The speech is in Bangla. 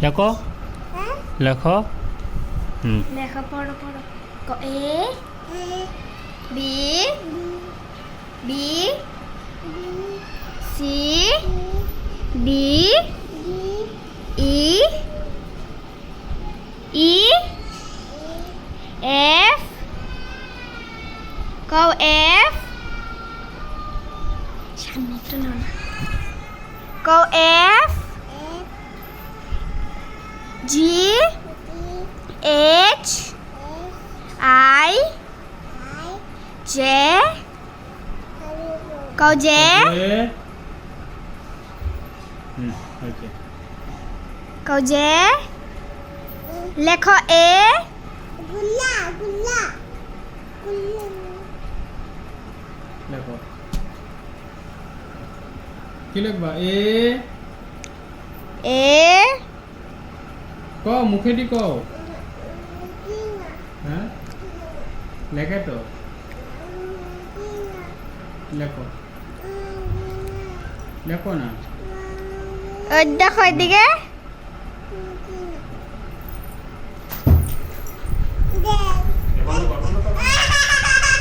লেখো লেখো লেখো পড়ো পড়ো ক A B B C D E E F কও এফ সামনে একটু নাও না কও F G H I J কও জে ওকে কও জে লেখো এ লেখো কি লিখবা এ এ ক মুখে দি কও হ্যাঁ লেখে তো লেখো লেখো না দেখো এদিকে